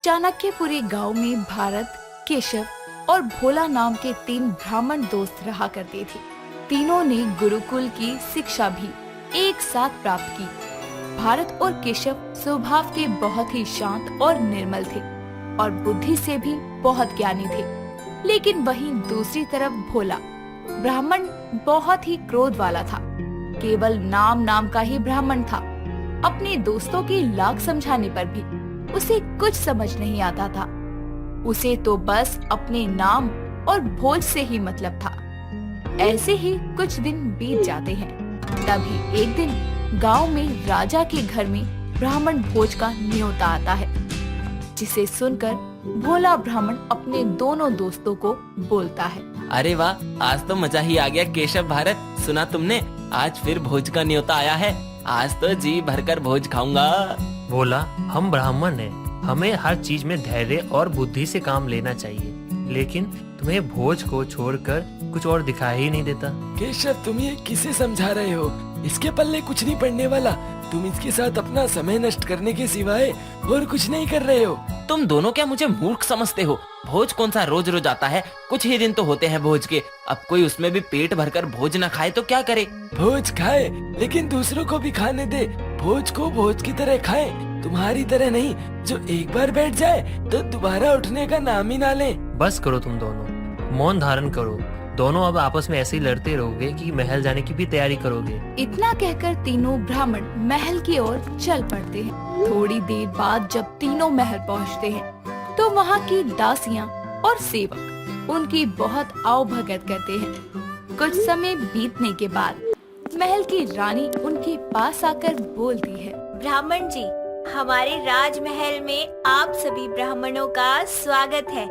चाणक्यपुरी गांव में भारत, केशव और भोला नाम के 3 ब्राह्मण दोस्त रहा करते थे। तीनों ने गुरुकुल की शिक्षा भी एक साथ प्राप्त की। भारत और केशव स्वभाव के बहुत ही शांत और निर्मल थे और बुद्धि से भी बहुत ज्ञानी थे। लेकिन वहीं दूसरी तरफ भोला ब्राह्मण बहुत ही क्रोध वाला था। केवल नाम का ही ब्राह्मण था। अपने दोस्तों की लाख समझाने पर भी उसे कुछ समझ नहीं आता था। उसे तो बस अपने नाम और भोज से ही मतलब था। ऐसे ही कुछ दिन बीत जाते हैं। तभी एक दिन गांव में राजा के घर में ब्राह्मण भोज का न्योता आता है, जिसे सुनकर भोला ब्राह्मण अपने दोनों दोस्तों को बोलता है, अरे वाह, आज तो मजा ही आ गया केशव भारत। सुना तुमने, आज फिर भोज का न्योता आया है। आज तो जी भरकर भोज खाऊंगा। बोला, हम ब्राह्मण हैं, हमें हर चीज में धैर्य और बुद्धि से काम लेना चाहिए, लेकिन तुम्हें भोज को छोड़कर कुछ और दिखाई ही नहीं देता। केशव, तुम ये किसे समझा रहे हो? इसके पल्ले कुछ नहीं पड़ने वाला। तुम इसके साथ अपना समय नष्ट करने के सिवाय और कुछ नहीं कर रहे हो। तुम दोनों क्या मुझे मूर्ख समझते हो? भोज कौन सा रोज रोज आता है? कुछ ही दिन तो होते हैं भोज के। अब कोई उसमें भी पेट भरकर भोज न खाए तो क्या करे? भोज खाए, लेकिन दूसरों को भी खाने दे। भोज को भोज की तरह खाए, तुम्हारी तरह नहीं जो एक बार बैठ जाए तो दोबारा उठने का नाम ही ना ले। बस करो, तुम दोनों मौन धारण करो। दोनों अब आपस में ऐसे ही लड़ते रहोगे कि महल जाने की भी तैयारी करोगे। इतना कहकर तीनों ब्राह्मण महल की ओर चल पड़ते हैं। थोड़ी देर बाद जब तीनों महल पहुंचते हैं तो वहां की दासियां और सेवक उनकी बहुत आवभगत करते हैं। कुछ समय बीतने के बाद महल की रानी उनके पास आकर बोलती है, ब्राह्मण जी, हमारे राजमहल में आप सभी ब्राह्मणों का स्वागत है।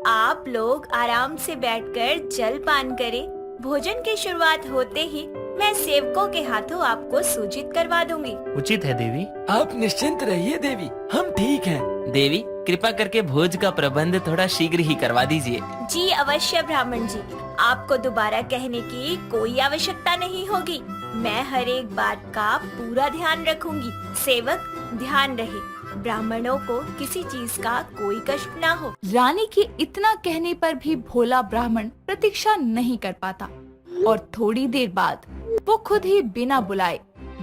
आप लोग आराम से बैठकर जल पान करें। भोजन की शुरुआत होते ही मैं सेवकों के हाथों आपको सूचित करवा दूंगी। उचित है देवी। आप निश्चिंत रहिए देवी, हम ठीक हैं। देवी, कृपा करके भोज का प्रबंध थोड़ा शीघ्र ही करवा दीजिए। जी अवश्य ब्राह्मण जी, आपको दोबारा कहने की कोई आवश्यकता नहीं होगी। मैं हर एक बात का पूरा ध्यान रखूंगी। सेवक, ध्यान रहे ब्राह्मणों को किसी चीज का कोई कष्ट ना हो। रानी के इतना कहने पर भी भोला ब्राह्मण प्रतीक्षा नहीं कर पाता और थोड़ी देर बाद वो खुद ही बिना बुलाए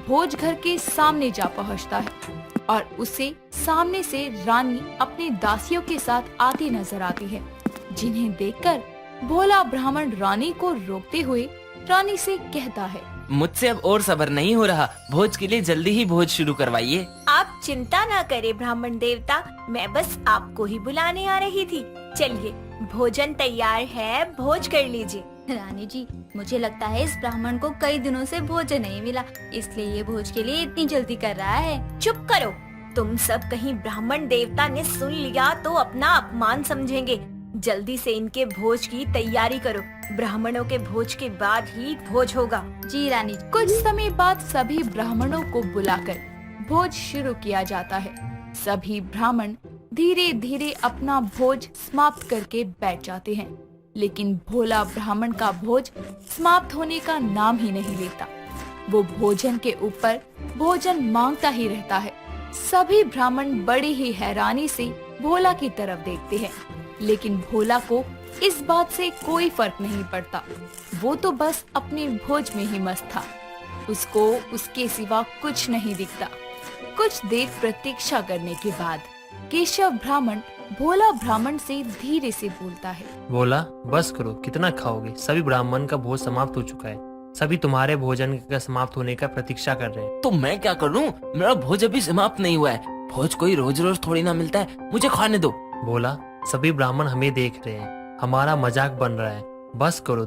भोज घर के सामने जा पहुंचता है और उसे सामने से रानी अपनी दासियों के साथ आती नजर आती है, जिन्हें देखकर भोला ब्राह्मण रानी को रोकते हुए रानी से कहता है, मुझसे अब और सब्र नहीं हो रहा। भोज के लिए जल्दी ही भोज शुरू करवाइए। आप चिंता ना करें ब्राह्मण देवता, मैं बस आपको ही बुलाने आ रही थी। चलिए, भोजन तैयार है, भोज कर लीजिए। रानी जी, मुझे लगता है इस ब्राह्मण को कई दिनों से भोजन नहीं मिला, इसलिए ये भोज के लिए इतनी जल्दी कर रहा है। चुप करो, तुम सब कहीं ब्राह्मण देवता ने सुन लिया तो अपना अपमान समझेंगे। जल्दी से इनके भोज की तैयारी करो। ब्राह्मणों के भोज के बाद ही भोज होगा। जी रानी। कुछ समय बाद सभी ब्राह्मणों को बुलाकर भोज शुरू किया जाता है। सभी ब्राह्मण धीरे धीरे अपना भोज समाप्त करके बैठ जाते हैं, लेकिन भोला ब्राह्मण का भोज समाप्त होने का नाम ही नहीं लेता। वो भोजन के ऊपर भोजन मांगता ही रहता है। सभी ब्राह्मण बड़ी ही हैरानी से भोला की तरफ देखते हैं, लेकिन भोला को इस बात से कोई फर्क नहीं पड़ता। वो तो बस अपने भोज में ही मस्त था। उसको उसके सिवा कुछ नहीं दिखता। कुछ देर प्रतीक्षा करने के बाद केशव ब्राह्मण भोला ब्राह्मण से धीरे से बोलता है, बोला, बस करो, कितना खाओगे? सभी ब्राह्मण का भोज समाप्त हो चुका है। सभी तुम्हारे भोजन का समाप्त होने का प्रतीक्षा कर रहे हैं। तो मैं क्या करूं? मेरा भोज अभी समाप्त नहीं हुआ है। भोज कोई रोज रोज थोड़ी ना मिलता है, मुझे खाने दो। बोला, सभी ब्राह्मण हमें देख रहे हैं, हमारा मजाक बन रहा है। बस करो,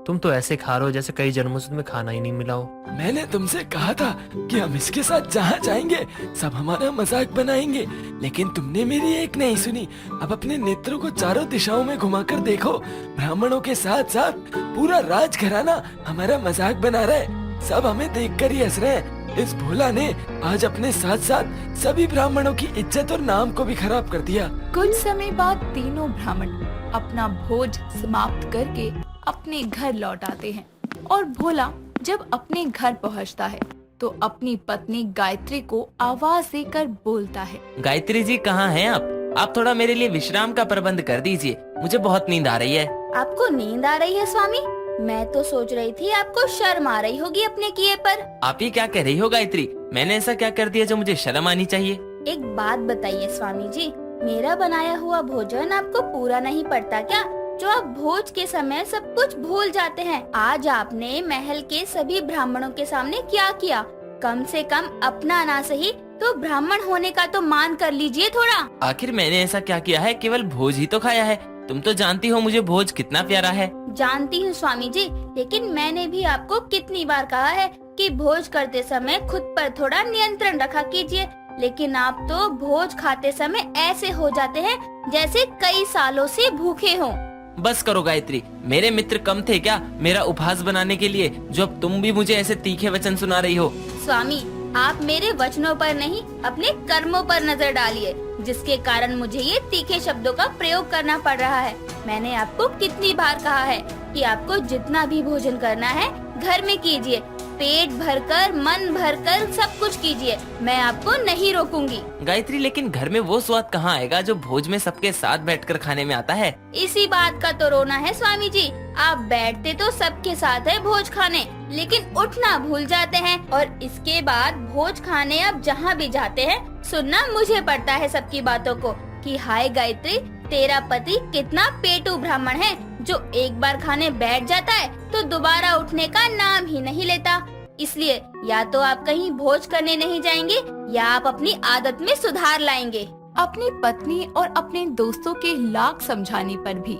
तुम तो ऐसे खा रहे हो जैसे कई जन्मों से तुम्हें खाना ही नहीं मिला हो। मैंने तुमसे कहा था कि हम इसके साथ जहाँ जाएंगे सब हमारा मजाक बनाएंगे, लेकिन तुमने मेरी एक नहीं सुनी। अब अपने नेत्रों को चारों दिशाओं में घुमाकर देखो, ब्राह्मणों के साथ साथ पूरा राजघराना हमारा मजाक बना रहा है। सब हमें देखकर ही हंस रहे हैं। इस भोला ने आज अपने साथ साथ सभी ब्राह्मणों की इज्जत और नाम को भी खराब कर दिया। कुछ समय बाद तीनों ब्राह्मण अपना भोज समाप्त करके अपने घर लौट आते हैं और भोला जब अपने घर पहुंचता है तो अपनी पत्नी गायत्री को आवाज देकर बोलता है, गायत्री जी, कहाँ हैं आप? आप थोड़ा मेरे लिए विश्राम का प्रबंध कर दीजिए, मुझे बहुत नींद आ रही है। आपको नींद आ रही है स्वामी? मैं तो सोच रही थी आपको शर्म आ रही होगी अपने किए पर। आप ये क्या कह रही हो गायत्री? मैंने ऐसा क्या कर दिया जो मुझे शर्म आनी चाहिए? एक बात बताइए स्वामी जी, मेरा बनाया हुआ भोजन आपको पूरा नहीं पड़ता क्या, जो आप भोज के समय सब कुछ भूल जाते हैं? आज आपने महल के सभी ब्राह्मणों के सामने क्या किया? कम से कम अपना ना सही तो ब्राह्मण होने का तो मान कर लीजिए थोड़ा। आखिर मैंने ऐसा क्या किया है? केवल भोज ही तो खाया है। तुम तो जानती हो मुझे भोज कितना प्यारा है। जानती हूँ स्वामी जी, लेकिन मैंने भी आपको कितनी बार कहा है कि भोज करते समय खुद पर थोड़ा नियंत्रण रखा कीजिए, लेकिन आप तो भोज खाते समय ऐसे हो जाते हैं जैसे कई सालों से भूखे हों। बस करो गायत्री, मेरे मित्र कम थे क्या मेरा उपहास बनाने के लिए, जो अब तुम भी मुझे ऐसे तीखे वचन सुना रही हो? स्वामी, आप मेरे वचनों पर नहीं अपने कर्मों पर नजर डालिए, जिसके कारण मुझे ये तीखे शब्दों का प्रयोग करना पड़ रहा है। मैंने आपको कितनी बार कहा है कि आपको जितना भी भोजन करना है घर में कीजिए, पेट भरकर मन भरकर सब कुछ कीजिए, मैं आपको नहीं रोकूंगी। गायत्री, लेकिन घर में वो स्वाद कहाँ आएगा जो भोज में सबके साथ बैठकर खाने में आता है? इसी बात का तो रोना है स्वामी जी, आप बैठते तो सबके साथ है भोज खाने, लेकिन उठना भूल जाते हैं, और इसके बाद भोज खाने आप जहाँ भी जाते हैं सुनना मुझे पड़ता है सबकी बातों को कि हाय गायत्री, तेरा पति कितना पेटू ब्राह्मण है, जो एक बार खाने बैठ जाता है तो दोबारा उठने का नाम ही नहीं लेता। इसलिए या तो आप कहीं भोज करने नहीं जाएंगे या आप अपनी आदत में सुधार लाएंगे। अपनी पत्नी और अपने दोस्तों के लाख समझाने पर भी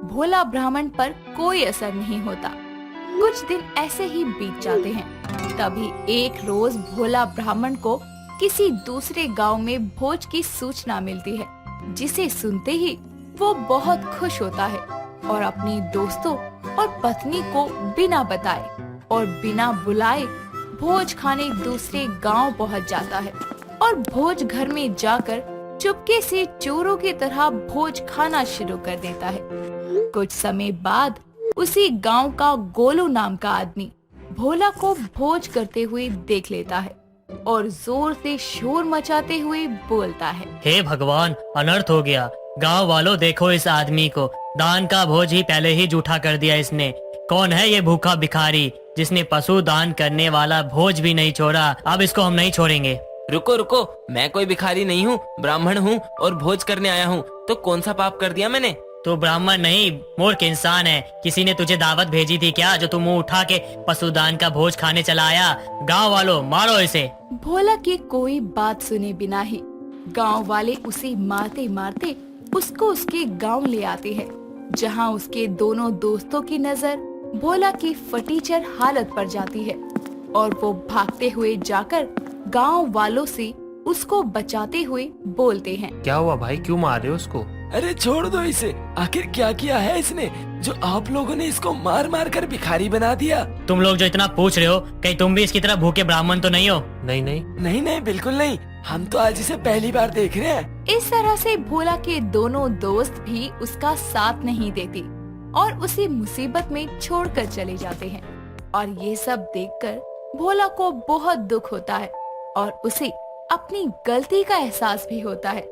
भोला ब्राह्मण पर कोई असर नहीं होता। कुछ दिन ऐसे ही बीत जाते हैं। तभी एक रोज भोला ब्राह्मण को किसी दूसरे गांव में भोज की सूचना मिलती है, जिसे सुनते ही वो बहुत खुश होता है और अपने दोस्तों और पत्नी को बिना बताए और बिना बुलाए भोज खाने दूसरे गांव पहुंच जाता है और भोज घर में जाकर चुपके से चोरों की तरह भोज खाना शुरू कर देता है। कुछ समय बाद उसी गांव का गोलू नाम का आदमी भोला को भोज करते हुए देख लेता है और जोर से शोर मचाते हुए बोलता है, हे भगवान, अनर्थ हो गया। गांव वालों, देखो इस आदमी को, दान का भोज ही पहले ही जूठा कर दिया इसने। कौन है ये भूखा भिखारी जिसने पशु दान करने वाला भोज भी नहीं छोड़ा? अब इसको हम नहीं छोड़ेंगे। रुको रुको, मैं कोई भिखारी नहीं हूँ, ब्राह्मण हूँ और भोज करने आया हूँ। तो कौन सा पाप कर दिया मैंने? तू ब्राह्मण नहीं, मूर्ख इंसान है। किसी ने तुझे दावत भेजी थी क्या, जो तू मुंह उठा के पशुदान का भोज खाने चला आया? गांव वालों, मारो इसे। भोला की कोई बात सुने बिना ही गांव वाले उसे मारते मारते उसको उसके गांव ले आते हैं, जहां उसके दोनों दोस्तों की नजर भोला की फटीचर हालत पर जाती है और वो भागते हुए जाकर गांव वालों से उसको बचाते हुए बोलते हैं, क्या हुआ भाई, क्यों मार रहे हो उसको? अरे छोड़ दो इसे, आखिर क्या किया है इसने जो आप लोगों ने इसको मार मार कर भिखारी बना दिया? तुम लोग जो इतना पूछ रहे हो, कहीं तुम भी इसकी तरह भूखे ब्राह्मण तो नहीं हो? नहीं नहीं नहीं नहीं, बिल्कुल नहीं, हम तो आज इसे पहली बार देख रहे हैं। इस तरह से भोला के दोनों दोस्त भी उसका साथ नहीं देते और उसे मुसीबत में छोड़कर चले जाते हैं। और ये सब देखकर भोला को बहुत दुख होता है और उसे अपनी गलती का एहसास भी होता है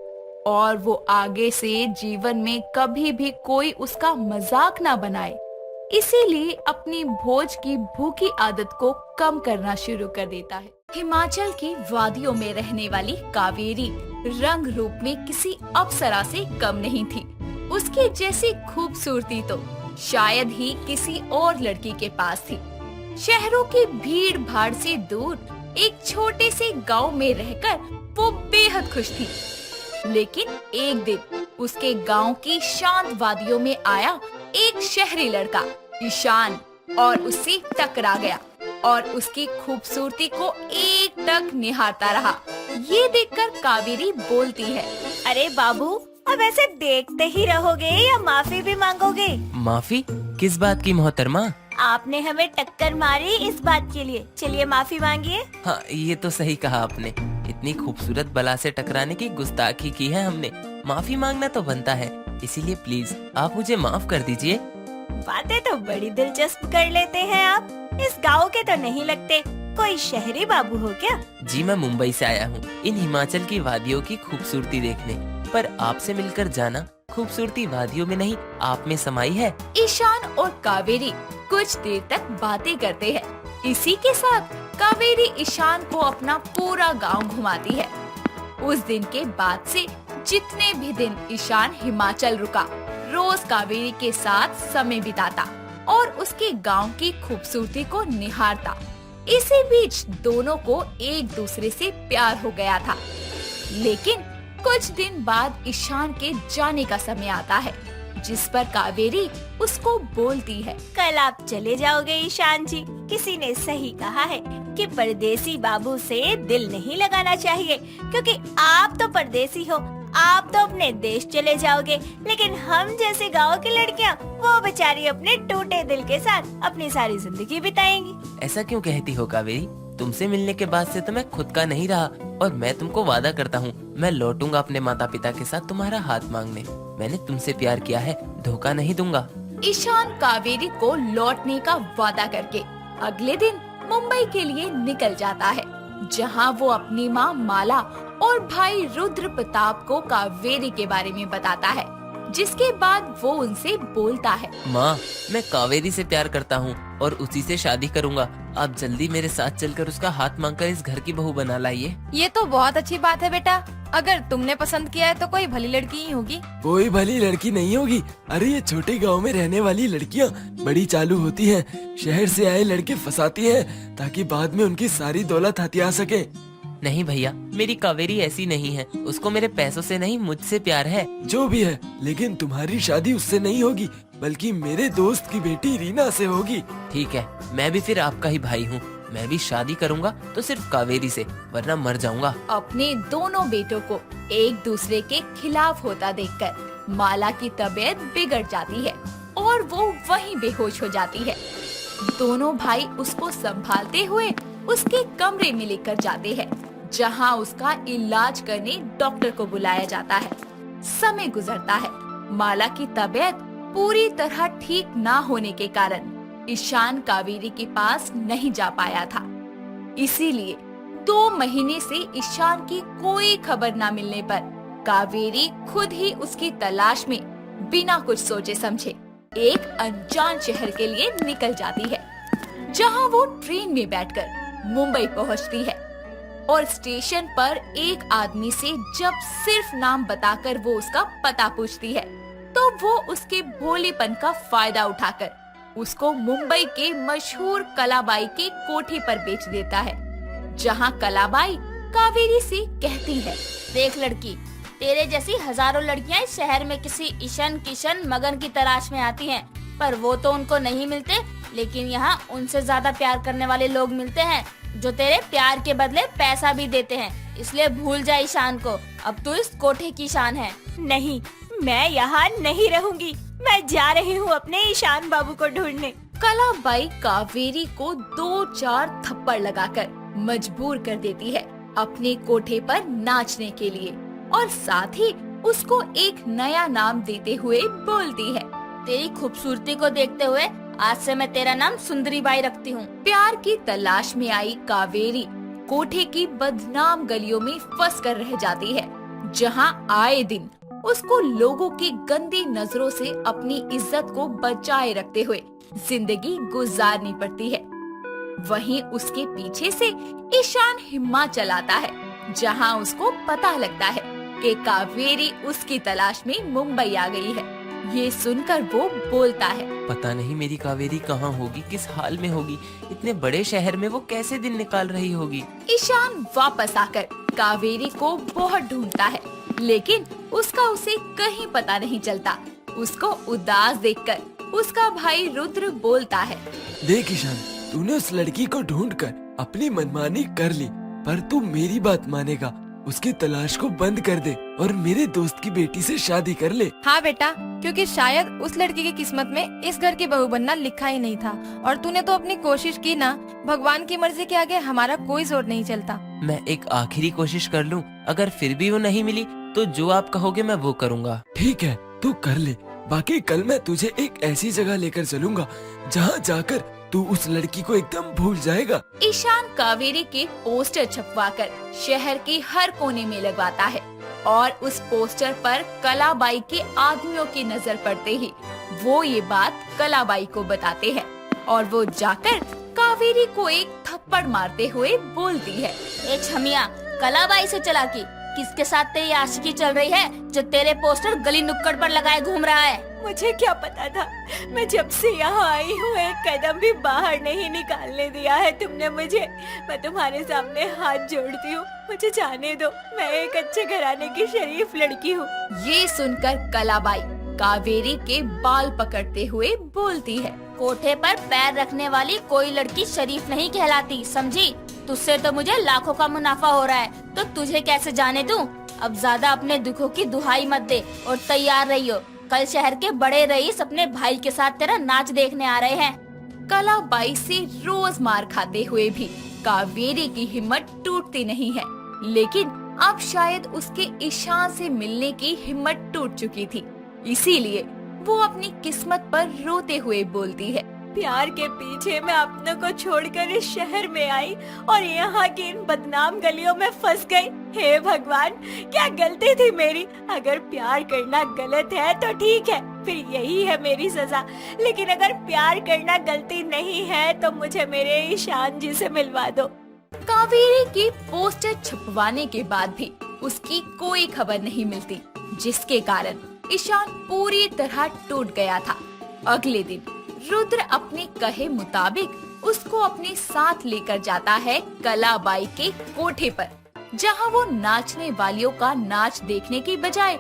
और वो आगे से जीवन में कभी भी कोई उसका मजाक ना बनाए, इसीलिए अपनी भोज की भूखी आदत को कम करना शुरू कर देता है। हिमाचल की वादियों में रहने वाली कावेरी रंग रूप में किसी अप्सरा से कम नहीं थी। उसकी जैसी खूबसूरती तो शायद ही किसी और लड़की के पास थी। शहरों की भीड़ भाड़ से दूर एक छोटे से गांव में रहकर वो बेहद खुश थी। लेकिन एक दिन उसके गांव की शांत वादियों में आया एक शहरी लड़का ईशान और उससे टकरा गया और उसकी खूबसूरती को एकटक निहारता रहा। ये देखकर कावेरी बोलती है, अरे बाबू, अब ऐसे देखते ही रहोगे या माफी भी मांगोगे? माफी? किस बात की मोहतरमा? आपने हमें टक्कर मारी इस बात के लिए, चलिए माफी मांगिए। हाँ, ये तो सही कहा आपने। इतनी खूबसूरत बला से टकराने की गुस्ताखी की है हमने, माफी मांगना तो बनता है। इसीलिए प्लीज आप मुझे माफ कर दीजिए। बातें तो बड़ी दिलचस्प कर लेते हैं आप। इस गांव के तो नहीं लगते, कोई शहरी बाबू हो क्या? जी, मैं मुंबई से आया हूँ इन हिमाचल की वादियों की खूबसूरती देखने। पर आपसे मिलकर जाना खूबसूरती वादियों में नहीं आप में समाई है। ईशान और कावेरी कुछ देर तक बातें करते हैं। इसी के साथ कावेरी ईशान को अपना पूरा गांव घुमाती है। उस दिन के बाद से जितने भी दिन ईशान हिमाचल रुका, रोज कावेरी के साथ समय बिताता और उसके गांव की खूबसूरती को निहारता। इसी बीच दोनों को एक दूसरे से प्यार हो गया था। लेकिन कुछ दिन बाद ईशान के जाने का समय आता है, जिस पर कावेरी उसको बोलती है, कल आप चले जाओगे ईशान जी। किसी ने सही कहा है कि परदेसी बाबू से दिल नहीं लगाना चाहिए, क्योंकि आप तो परदेसी हो, आप तो अपने देश चले जाओगे, लेकिन हम जैसे गांव की लड़कियां, वो बेचारी अपने टूटे दिल के साथ अपनी सारी जिंदगी बिताएंगी। ऐसा क्यों कहती हो कावेरी? तुमसे मिलने के बाद से तो मैं खुद का नहीं रहा और मैं तुमको वादा करता हूँ मैं लौटूंगा अपने माता पिता के साथ तुम्हारा हाथ मांगने। मैंने तुमसे प्यार किया है, धोखा नहीं दूंगा। ईशान कावेरी को लौटने का वादा करके अगले दिन मुंबई के लिए निकल जाता है, जहां वो अपनी माँ माला और भाई रुद्र प्रताप को कावेरी के बारे में बताता है। जिसके बाद वो उनसे बोलता है, माँ, मैं कावेरी से प्यार करता हूँ और उसी से शादी करूँगा। आप जल्दी मेरे साथ चलकर उसका हाथ मांगकर इस घर की बहू बना लाइए। ये तो बहुत अच्छी बात है बेटा। अगर तुमने पसंद किया है तो कोई भली लड़की ही होगी। कोई भली लड़की नहीं होगी। अरे ये छोटे गांव में रहने वाली लड़कियां बड़ी चालू होती हैं। शहर से आए लड़के फंसाती हैं ताकि बाद में उनकी सारी दौलत हथिया सके। नहीं भैया, मेरी कावेरी ऐसी नहीं है। उसको मेरे पैसों से नहीं मुझसे प्यार है। जो भी है, लेकिन तुम्हारी शादी उससे नहीं होगी, बल्कि मेरे दोस्त की बेटी रीना से होगी। ठीक है, मैं भी फिर आपका ही भाई हूँ। मैं भी शादी करूँगा तो सिर्फ कावेरी से, वरना मर जाऊँगा। अपने दोनों बेटों को एक दूसरे के खिलाफ होता देखकर माला की तबीयत बिगड़ जाती है और वो वहीं बेहोश हो जाती है। दोनों भाई उसको संभालते हुए उसके कमरे में लेकर जाते हैं, जहां उसका इलाज करने डॉक्टर को बुलाया जाता है। समय गुजरता है। माला की तबीयत पूरी तरह ठीक ना होने के कारण ईशान कावेरी के पास नहीं जा पाया था। इसीलिए 2 महीने से ईशान की कोई खबर ना मिलने पर कावेरी खुद ही उसकी तलाश में बिना कुछ सोचे समझे एक अनजान शहर के लिए निकल जाती है, जहां वो ट्रेन में बैठकर मुंबई पहुंचती है और स्टेशन पर एक आदमी से जब सिर्फ नाम बताकर वो उसका पता पूछती है, तो वो उसके भोलेपन का फायदा उठाकर उसको मुंबई के मशहूर कलाबाई के कोठे पर बेच देता है, जहां कलाबाई कावेरी से कहती है, देख लड़की, तेरे जैसी हजारों लड़कियां इस शहर में किसी ईशन किशन मगन की तलाश में आती हैं, पर वो तो उनको नहीं मिलते। लेकिन यहाँ उनसे ज्यादा प्यार करने वाले लोग मिलते हैं, जो तेरे प्यार के बदले पैसा भी देते हैं। इसलिए भूल जा ईशान को, अब तू इस कोठे की शान है। नहीं, मैं यहाँ नहीं रहूंगी। मैं जा रही हूँ अपने ईशान बाबू को ढूंढने। कलाबाई कावेरी को 2-4 थप्पड़ लगाकर मजबूर कर देती है अपने कोठे पर नाचने के लिए और साथ ही उसको एक नया नाम देते हुए बोलती है, तेरी खूबसूरती को देखते हुए आज से मैं तेरा नाम सुंदरी बाई रखती हूँ। प्यार की तलाश में आई कावेरी कोठे की बदनाम गलियों में फंस कर रह जाती है, जहां आए दिन उसको लोगों की गंदी नजरों से अपनी इज्जत को बचाए रखते हुए जिंदगी गुजारनी पड़ती है। वहीं उसके पीछे से ईशान हिमाचल आता है, जहां उसको पता लगता है कि कावेरी उसकी तलाश में मुंबई आ गई है। ये सुनकर वो बोलता है, पता नहीं मेरी कावेरी कहाँ होगी, किस हाल में होगी। इतने बड़े शहर में वो कैसे दिन निकाल रही होगी। ईशान वापस आकर कावेरी को बहुत ढूंढता है, लेकिन उसका उसे कहीं पता नहीं चलता। उसको उदास देखकर उसका भाई रुद्र बोलता है, देख ईशान, तूने उस लड़की को ढूंढकर अपनी मनमानी कर ली, पर तू मेरी बात मानेगा, उसकी तलाश को बंद कर दे और मेरे दोस्त की बेटी से शादी कर ले। हाँ बेटा, क्योंकि शायद उस लड़की की किस्मत में इस घर की बहू बनना लिखा ही नहीं था, और तूने तो अपनी कोशिश की ना। भगवान की मर्जी के आगे हमारा कोई जोर नहीं चलता। मैं एक आखिरी कोशिश कर लूं, अगर फिर भी वो नहीं मिली तो जो आप कहोगे मैं वो करूँगा। ठीक है, तू कर ले। बाकी कल मैं तुझे एक ऐसी जगह लेकर चलूंगा जहाँ जाकर तू उस लड़की को एकदम भूल जाएगा। ईशान कावेरी के पोस्टर छपवाकर शहर के हर कोने में लगवाता है और उस पोस्टर पर कलाबाई के आदमियों की नजर पड़ते ही वो ये बात कलाबाई को बताते हैं और वो जाकर कावेरी को एक थप्पड़ मारते हुए बोलती है, ए छमिया, कलाबाई से चलाकी, किसके साथ तेरी आशिकी चल रही है जो तेरे पोस्टर गली नुक्कड़ पर लगाए घूम रहा है? मुझे क्या पता था, मैं जब से यहाँ आई हूँ एक कदम भी बाहर नहीं निकालने दिया है तुमने मुझे। मैं तुम्हारे सामने हाथ जोड़ती हूँ, मुझे जाने दो, मैं एक अच्छे घराने की शरीफ लड़की हूँ। ये सुनकर कलाबाई कावेरी के बाल पकड़ते हुए बोलती है, कोठे पर पैर रखने वाली कोई लड़की शरीफ नहीं कहलाती, समझी? तुझसे तो मुझे लाखों का मुनाफा हो रहा है, तो तुझे कैसे जाने दूं? अब ज्यादा अपने दुखों की दुहाई मत दे और तैयार रहियो, कल शहर के बड़े रईस अपने भाई के साथ तेरा नाच देखने आ रहे हैं। कलाबाई से रोज मार खाते हुए भी कावेरी की हिम्मत टूटती नहीं है, लेकिन अब शायद उसके ईशान से मिलने की हिम्मत टूट चुकी थी, इसीलिए वो अपनी किस्मत पर रोते हुए बोलती है, प्यार के पीछे मैं अपनों को छोड़कर इस शहर में आई और यहाँ की इन बदनाम गलियों में फंस गई। हे भगवान, क्या गलती थी मेरी? अगर प्यार करना गलत है तो ठीक है, फिर यही है मेरी सजा। लेकिन अगर प्यार करना गलती नहीं है तो मुझे मेरे ईशान जी से मिलवा दो। कावेरी की पोस्टर छपवाने के बाद भी उसकी कोई खबर नहीं मिलती, जिसके कारण ईशान पूरी तरह टूट गया था। अगले दिन रुद्र अपने कहे मुताबिक उसको अपने साथ लेकर जाता है कलाबाई के कोठे पर, जहां वो नाचने वालियों का नाच देखने की बजाय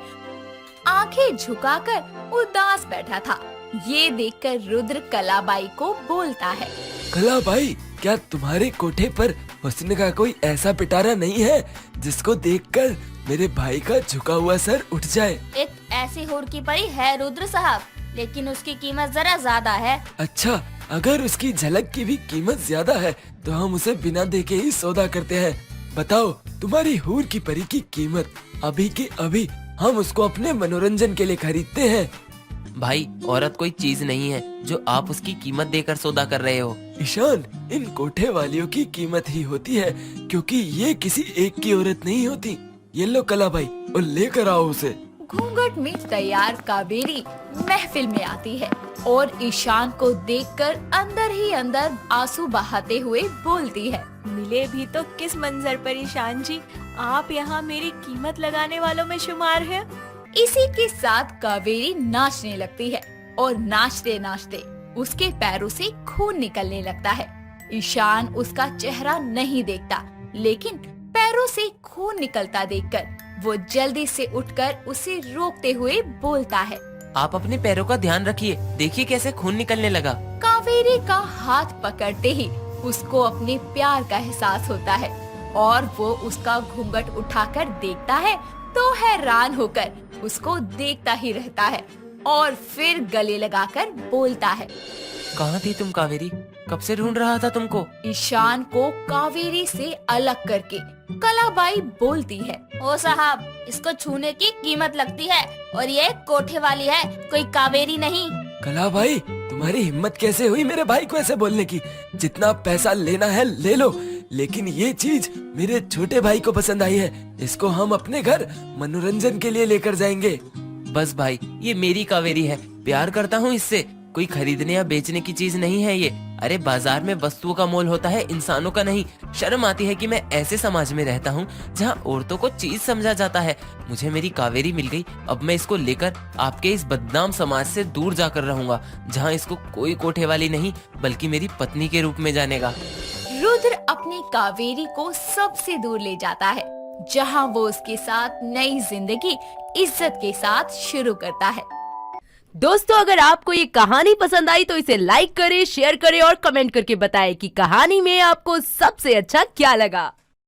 आंखें झुकाकर उदास बैठा था। ये देखकर रुद्र कलाबाई को बोलता है, कलाबाई, क्या तुम्हारे कोठे पर हुस्न का कोई ऐसा पिटारा नहीं है जिसको देखकर मेरे भाई का झुका हुआ सर उठ जाए? एक ऐसी हूर की परी है रुद्र साहब, लेकिन उसकी कीमत जरा ज्यादा है। अच्छा, अगर उसकी झलक की भी कीमत ज्यादा है तो हम उसे बिना देखे ही सौदा करते हैं। बताओ तुम्हारी हूर की परी की कीमत। अभी के अभी हम उसको अपने मनोरंजन के लिए खरीदते हैं। भाई, औरत कोई चीज नहीं है जो आप उसकी कीमत देकर सौदा कर रहे हो। ईशान, इन कोठे वालियों की कीमत ही होती है, क्योंकि ये किसी एक की औरत नहीं होती। ये लो कलाबाई, और लेकर आओ उसे। घूंघट में तैयार कावेरी महफिल में आती है और ईशान को देखकर अंदर ही अंदर आंसू बहाते हुए बोलती है, मिले भी तो किस मंजर पर ईशान जी, आप यहाँ मेरी कीमत लगाने वालों में शुमार हैं। इसी के साथ कावेरी नाचने लगती है और नाचते नाचते उसके पैरों से खून निकलने लगता है। ईशान उसका चेहरा नहीं देखता, लेकिन पैरों से खून निकलता देखकर वो जल्दी से उठकर उसे रोकते हुए बोलता है, आप अपने पैरों का ध्यान रखिए, देखिए कैसे खून निकलने लगा। कावेरी का हाथ पकड़ते ही उसको अपने प्यार का एहसास होता है और वो उसका घूंघट उठाकर देखता है तो हैरान होकर उसको देखता ही रहता है और फिर गले लगाकर बोलता है, कहाँ थी तुम कावेरी? कब से ढूंढ रहा था तुमको। ईशान को कावेरी से अलग करके कलाबाई बोलती है, ओ साहब, इसको छूने की कीमत लगती है और ये कोठे वाली है, कोई कावेरी नहीं। कलाबाई, तुम्हारी हिम्मत कैसे हुई मेरे भाई को ऐसे बोलने की? जितना पैसा लेना है ले लो, लेकिन ये चीज मेरे छोटे भाई को पसंद आई है। इसको हम अपने घर मनोरंजन के लिए लेकर जाएंगे। बस भाई, ये मेरी कावेरी है, प्यार करता हूँ इससे, कोई खरीदने या बेचने की चीज नहीं है ये। अरे बाजार में वस्तुओं का मोल होता है, इंसानों का नहीं। शर्म आती है कि मैं ऐसे समाज में रहता हूँ जहाँ औरतों को चीज समझा जाता है। मुझे मेरी कावेरी मिल गई, अब मैं इसको लेकर आपके इस बदनाम समाज से दूर जाकर रहूंगा, जहाँ इसको कोई कोठे वाली नहीं बल्कि मेरी पत्नी के रूप में जानेगा। रुद्र अपनी कावेरी को सबसे दूर ले जाता है, जहाँ वो उसके साथ नई जिंदगी इज्जत के साथ शुरू करता है। दोस्तों, अगर आपको ये कहानी पसंद आई तो इसे लाइक करें, शेयर करें और कमेंट करके बताएं कि कहानी में आपको सबसे अच्छा क्या लगा।